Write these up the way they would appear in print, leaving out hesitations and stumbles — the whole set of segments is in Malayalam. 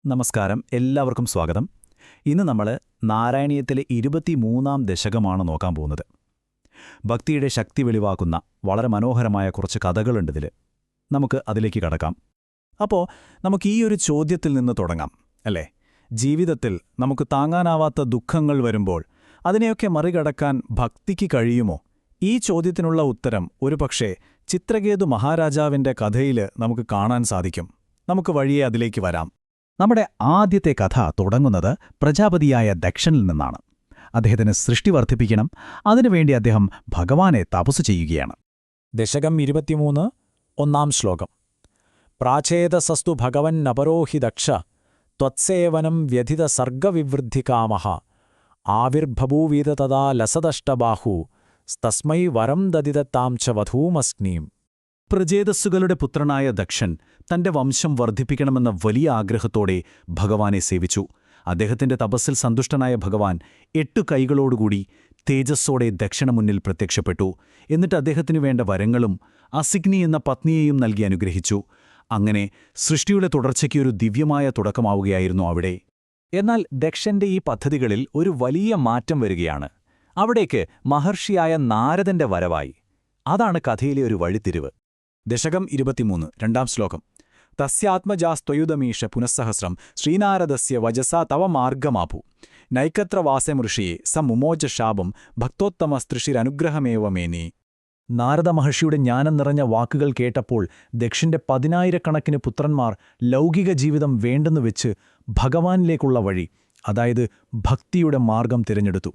നമസ്കാരം, എല്ലാവർക്കും സ്വാഗതം. ഇന്ന് നമ്മൾ നാരായണീയത്തിലെ 23-ാം ദശകമാണ് നോക്കാൻ പോകുന്നത്. ഭക്തിയുടെ ശക്തി വെളിവാക്കുന്ന വളരെ മനോഹരമായ കുറച്ച് കഥകളുണ്ടിതിൽ. നമുക്ക് അതിലേക്ക് കടക്കാം. അപ്പോൾ നമുക്ക് ഈ ഒരു ചോദ്യത്തിൽ നിന്ന് തുടങ്ങാം, അല്ലേ? ജീവിതത്തിൽ നമുക്ക് താങ്ങാനാവാത്ത ദുഃഖങ്ങൾ വരുമ്പോൾ അതിനെയൊക്കെ മറികടക്കാൻ ഭക്തിക്ക് കഴിയുമോ? ഈ ചോദ്യത്തിനുള്ള ഉത്തരം ഒരുപക്ഷേ ചിത്രകേതു മഹാരാജാവിൻ്റെ കഥയിൽ നമുക്ക് കാണാൻ സാധിക്കും. നമുക്ക് വഴിയെ അതിലേക്ക് വരാം. നമ്മുടെ ആദ്യത്തെ കഥ തുടങ്ങുന്നത് പ്രജാപതിയായ ദക്ഷനിൽ നിന്നാണ്. അദ്ദേഹത്തിന് സൃഷ്ടി വർദ്ധിപ്പിക്കണം. അതിനുവേണ്ടി അദ്ദേഹം ഭഗവാനെ തപസ്സു ചെയ്യുകയാണ്. ദശകം 23, 1-ാം ശ്ലോകം. പ്രാചേതസസ്തു ഭഗവന്നപരോഹി ദക്ഷ ത്വത്സേവനം വ്യഥിത സർഗവിവൃദ്ധികാമഃ ആവിർഭൂവീത തഥാ ലസദഷ്ടബാഹു തസ്മൈ വരം ദദിതത്താം ച വധൂമസ്നീം. പ്രജേതസ്സുകളുടെ പുത്രനായ ദക്ഷൻ തന്റെ വംശം വർദ്ധിപ്പിക്കണമെന്ന വലിയ ആഗ്രഹത്തോടെ ഭഗവാനെ സേവിച്ചു. അദ്ദേഹത്തിന്റെ തപസ്സിൽ സന്തുഷ്ടനായ ഭഗവാൻ 8 കൈകളോടുകൂടി തേജസ്സോടെ ദക്ഷന് മുന്നിൽ പ്രത്യക്ഷപ്പെട്ടു. എന്നിട്ട് അദ്ദേഹത്തിനു വേണ്ട വരങ്ങളും അസിഗ്നി എന്ന പത്നിയെയും നൽകി അനുഗ്രഹിച്ചു. അങ്ങനെ സൃഷ്ടിയുടെ തുടർച്ചയ്ക്കൊരു ദിവ്യമായ തുടക്കമാവുകയായിരുന്നു അവിടെ. എന്നാൽ ദക്ഷന്റെ ഈ പദ്ധതികളിൽ ഒരു വലിയ മാറ്റം വരികയാണ്. അവിടേക്ക് മഹർഷിയായ നാരദന്റെ വരവായി. അതാണ് കഥയിലെ ഒരു വഴിത്തിരിവ്. ദശകം 23, 2-ാം ശ്ലോകം. തസ്യാത്മജാസ്ത്വയുധമീഷ പുനഃസഹസ്രം ശ്രീനാരദസ്യ വജസാ തവ മാർഗമാഭു നൈകത്ര വാസമൃഷിയെ സ മുമോജ ശാപം ഭക്തോത്തമസ്തൃഷിരനുഗ്രഹമേവമേനീ. നാരദ മഹർഷിയുടെ ജ്ഞാനം നിറഞ്ഞ വാക്കുകൾ കേട്ടപ്പോൾ ദക്ഷന്റെ 10,000-കണക്കിന് പുത്രന്മാർ ലൗകിക ജീവിതം വേണ്ടെന്നു വെച്ച് ഭഗവാനിലേക്കുള്ള വഴി, അതായത് ഭക്തിയുടെ മാർഗം തിരഞ്ഞെടുത്തു.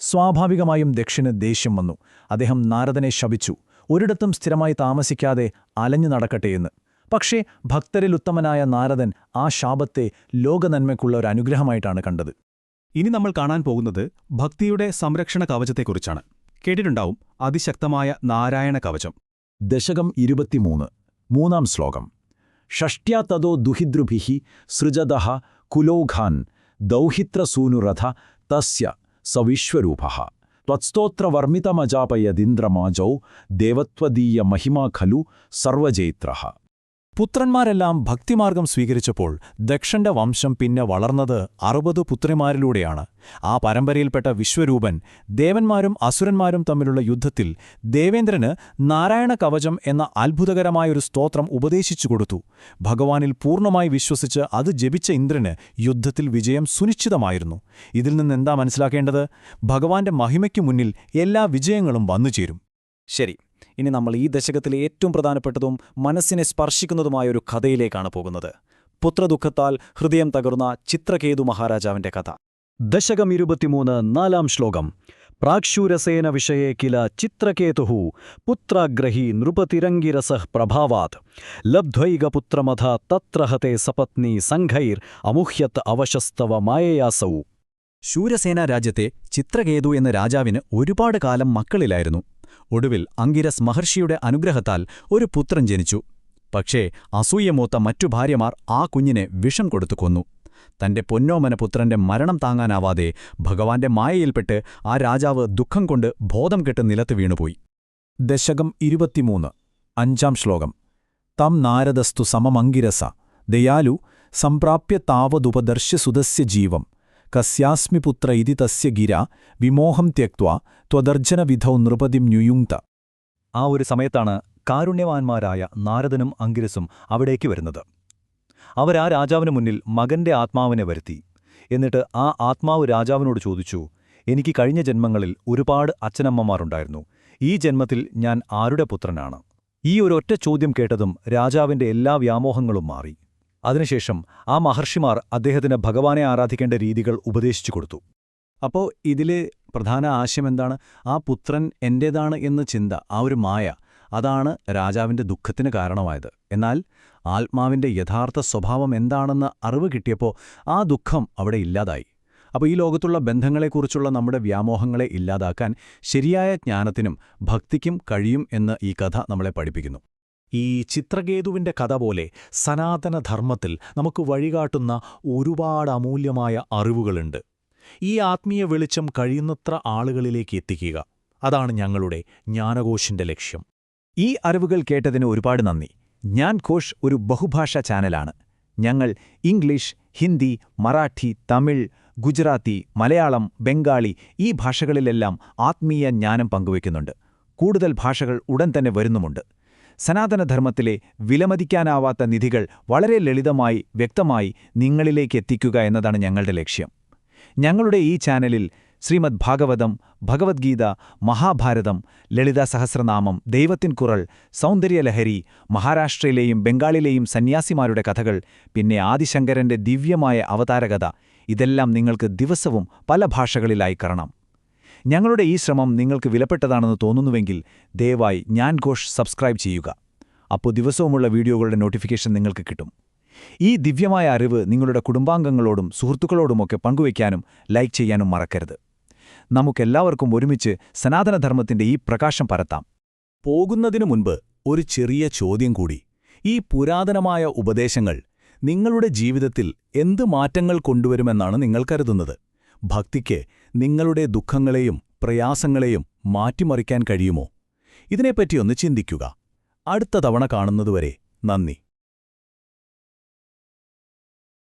സ്വാഭാവികമായും ദക്ഷന് ദേഷ്യം വന്നു. അദ്ദേഹം നാരദനെ ശപിച്ചു, ഒരിടത്തും സ്ഥിരമായി താമസിക്കാതെ അലഞ്ഞു നടക്കട്ടെയെന്ന്. പക്ഷേ ഭക്തരിൽ ഉത്തമനായ നാരദൻ ആ ശാപത്തെ ലോകനന്മയ്ക്കുള്ള ഒരു അനുഗ്രഹമായിട്ടാണ് കണ്ടത്. ഇനി നമ്മൾ കാണാൻ പോകുന്നത് ഭക്തിയുടെ സംരക്ഷണ കവചത്തെക്കുറിച്ചാണ്. കേട്ടിട്ടുണ്ടാവും, അതിശക്തമായ നാരായണ കവചം. ദശകം 23, 3-ാം ശ്ലോകം. ഷഷ്ട്യാ തതോ ദുഹിദ്രുഭിഃ സൃജതഃ കുലോഘാൻ ദൗഹിത്രസൂനുരഥ തസ്യ സവിശ്വരൂപഃ ത്വത്സ്തോത്രവർമ്മിതമജാപയദിന്ദ്രമാജൗ ദേവത്വദീയ മഹിമാ ഖലു സർവജൈത്രഃ. പുത്രന്മാരെല്ലാം ഭക്തിമാർഗം സ്വീകരിച്ചപ്പോൾ ദക്ഷന്റെ വംശം പിന്നെ വളർന്നത് 60 പുത്രിമാരിലൂടെയാണ്. ആ പരമ്പരയിൽപ്പെട്ട വിശ്വരൂപൻ ദേവന്മാരും അസുരന്മാരും തമ്മിലുള്ള യുദ്ധത്തിൽ ദേവേന്ദ്രന് നാരായണ കവചം എന്ന അത്ഭുതകരമായൊരു സ്തോത്രം ഉപദേശിച്ചു കൊടുത്തു. ഭഗവാനിൽ പൂർണ്ണമായി വിശ്വസിച്ച് അത് ജപിച്ച ഇന്ദ്രന് യുദ്ധത്തിൽ വിജയം സുനിശ്ചിതമായിരുന്നു. ഇതിൽ നിന്നെന്താ മനസ്സിലാക്കേണ്ടത്? ഭഗവാന്റെ മഹിമയ്ക്കു മുന്നിൽ എല്ലാ വിജയങ്ങളും വന്നുചേരും. ശരി, ഇനി നമ്മൾ ഈ ദശകത്തിലെ ഏറ്റവും പ്രധാനപ്പെട്ടതും മനസ്സിനെ സ്പർശിക്കുന്നതുമായൊരു കഥയിലേക്കാണ് പോകുന്നത്. പുത്രദുഃഖത്താൽ ഹൃദയം തകർന്ന ചിത്രകേതു മഹാരാജാവിന്റെ കഥ. ദശകം 23, 4-ാം ശ്ലോകം. പ്രാക്ഷൂരസേന വിഷയേ കില ചിത്രകേതുഃ പുത്രാഗ്രഹീ നൃപതിരംഗിരസഃ പ്രഭാവാത് ലബ്ധ്വൈകപുത്രമഥ തത്ര ഹതേ സപത്നീ സംഘൈർ അമുഹ്യത് അവശസ്തവ മായയാസൗ. ശൂരസേന രാജ്യത്തെ ചിത്രകേതു എന്ന രാജാവിന് ഒരുപാട് കാലം മക്കളിലായിരുന്നു. ഒടുവിൽ അങ്കിരസ് മഹർഷിയുടെ അനുഗ്രഹത്താൽ ഒരു പുത്രൻ ജനിച്ചു. പക്ഷേ അസൂയമൂത്ത മറ്റു ഭാര്യമാർ ആ കുഞ്ഞിനെ വിഷം കൊടുത്തു കൊന്നു. തന്റെ പൊന്നോമന പുത്രന്റെ മരണം താങ്ങാനാവാതെ ഭഗവാന്റെ മായയിൽപ്പെട്ട് ആ രാജാവ് ദുഃഖം കൊണ്ട് ബോധം കെട്ട് നിലത്ത് വീണുപോയി. ദശകം 23, 5-ാം ശ്ലോകം. തം നാരദസ്തു സമമങ്കിരസ ദയാലു സംപ്രാപ്യ താവതുപദർശ്യ സുതസ്യ ജീവം കസ്യാസ്മി പുത്ര ഇതി തസ്യ ഗിര വിമോഹം ത്യക്ത്വാ ത്വദർജനവിധൗ നൃപതിം ന്യുയുങ്ത. ആ ഒരു സമയത്താണ് കാരുണ്യവാന്മാരായ നാരദനും അങ്കിരസും അവിടേക്ക് വരുന്നത്. അവരാ രാജാവിന് മുന്നിൽ മകന്റെ ആത്മാവിനെ വരുത്തി. എന്നിട്ട് ആ ആത്മാവ് രാജാവിനോട് ചോദിച്ചു, എനിക്ക് കഴിഞ്ഞ ജന്മങ്ങളിൽ ഒരുപാട് അച്ഛനമ്മമാരുണ്ടായിരുന്നു. ഈ ജന്മത്തിൽ ഞാൻ ആരുടെ പുത്രനാണ്? ഈ ഒരൊറ്റ ചോദ്യം കേട്ടതും രാജാവിന്റെ എല്ലാ വ്യാമോഹങ്ങളും മാറി. അതിനുശേഷം ആ മഹർഷിമാർ അദ്ദേഹത്തിന് ഭഗവാനെ ആരാധിക്കേണ്ട രീതികൾ ഉപദേശിച്ചു കൊടുത്തു. അപ്പോൾ ഇതിലെ പ്രധാന ആശയമെന്താണ്? ആ പുത്രൻ എന്റേതാണ് എന്ന ചിന്ത, ആ ഒരു മായ, അതാണ് രാജാവിന്റെ ദുഃഖത്തിന് കാരണമായത്. എന്നാൽ ആത്മാവിന്റെ യഥാർത്ഥ സ്വഭാവം എന്താണെന്ന് അറിവ് കിട്ടിയപ്പോൾ ആ ദുഃഖം അവിടെ ഇല്ലാതായി. അപ്പോൾ ഈ ലോകത്തുള്ള ബന്ധങ്ങളെക്കുറിച്ചുള്ള നമ്മുടെ വ്യാമോഹങ്ങളെ ഇല്ലാതാക്കാൻ ശരിയായ ജ്ഞാനത്തിനും ഭക്തിക്കും കഴിയും എന്ന് ഈ കഥ നമ്മളെ പഠിപ്പിക്കുന്നു. ഈ ചിത്രകേതുവിന്റെ കഥ പോലെ സനാതനധർമ്മത്തിൽ നമുക്ക് വഴികാട്ടുന്ന ഒരുപാട് അമൂല്യമായ അറിവുകളുണ്ട്. ഈ ആത്മീയ വെളിച്ചം കഴിയുന്നത്ര ആളുകളിലേക്ക് എത്തിക്കുക, അതാണ് ഞങ്ങളുടെ ജ്ഞാനകോശിന്റെ ലക്ഷ്യം. ഈ അറിവുകൾ കേട്ടതിന് ഒരുപാട് നന്ദി. ഞാൻ ഘോഷ് ഒരു ബഹുഭാഷാ ചാനലാണ്. ഞങ്ങൾ ഇംഗ്ലീഷ്, ഹിന്ദി, മറാഠി, തമിഴ്, ഗുജറാത്തി, മലയാളം, ബംഗാളി ഈ ഭാഷകളിലെല്ലാം ആത്മീയ ജ്ഞാനം പങ്കുവയ്ക്കുന്നുണ്ട്. കൂടുതൽ ഭാഷകൾ ഉടൻ തന്നെ വരുന്നുമുണ്ട്. സനാതനധർമ്മത്തിലെ വിലമതിക്കാനാവാത്ത നിധികൾ വളരെ ലളിതമായി, വ്യക്തമായി നിങ്ങളിലേക്ക് എത്തിക്കുക എന്നതാണ് ഞങ്ങളുടെ ലക്ഷ്യം. ഞങ്ങളുടെ ഈ ചാനലിൽ ശ്രീമദ് ഭാഗവതം, ഭഗവത്ഗീത, മഹാഭാരതം, ലളിതാ സഹസ്രനാമം, ദൈവത്തിൻ കുറൾ, സൗന്ദര്യലഹരി, മഹാരാഷ്ട്രയിലെയും ബംഗാളിലെയും സന്യാസിമാരുടെ കഥകൾ, പിന്നെ ആദിശങ്കരന്റെ ദിവ്യമായ അവതാരകഥ ഇതെല്ലാം നിങ്ങൾക്ക് ദിവസവും പല ഭാഷകളിലായി കാണാം. ഞങ്ങളുടെ ഈ ശ്രമം നിങ്ങൾക്ക് വിലപ്പെട്ടതാണെന്ന് തോന്നുന്നുവെങ്കിൽ ദയവായി ഞാൻ ഘോഷ് സബ്സ്ക്രൈബ് ചെയ്യുക. അപ്പോൾ ദിവസവുമുള്ള വീഡിയോകളുടെ നോട്ടിഫിക്കേഷൻ നിങ്ങൾക്ക് കിട്ടും. ഈ ദിവ്യമായ അറിവ് നിങ്ങളുടെ കുടുംബാംഗങ്ങളോടും സുഹൃത്തുക്കളോടുമൊക്കെ പങ്കുവയ്ക്കാനും ലൈക്ക് ചെയ്യാനും മറക്കരുത്. നമുക്കെല്ലാവർക്കും ഒരുമിച്ച് സനാതനധർമ്മത്തിന്റെ ഈ പ്രകാശം പരത്താം. പോകുന്നതിനു മുൻപ് ഒരു ചെറിയ ചോദ്യം കൂടി. ഈ പുരാതനമായ ഉപദേശങ്ങൾ നിങ്ങളുടെ ജീവിതത്തിൽ എന്ത് മാറ്റങ്ങൾ കൊണ്ടുവരുമെന്നാണ് നിങ്ങൾ കരുതുന്നത്? ഭക്തിക്ക് നിങ്ങളുടെ ദുഃഖങ്ങളെയും പ്രയാസങ്ങളെയും മാറ്റിമറിക്കാൻ കഴിയുമോ? ഇതിനെപ്പറ്റിയൊന്ന് ചിന്തിക്കുക. അടുത്ത തവണ കാണുന്നതുവരെ നന്ദി.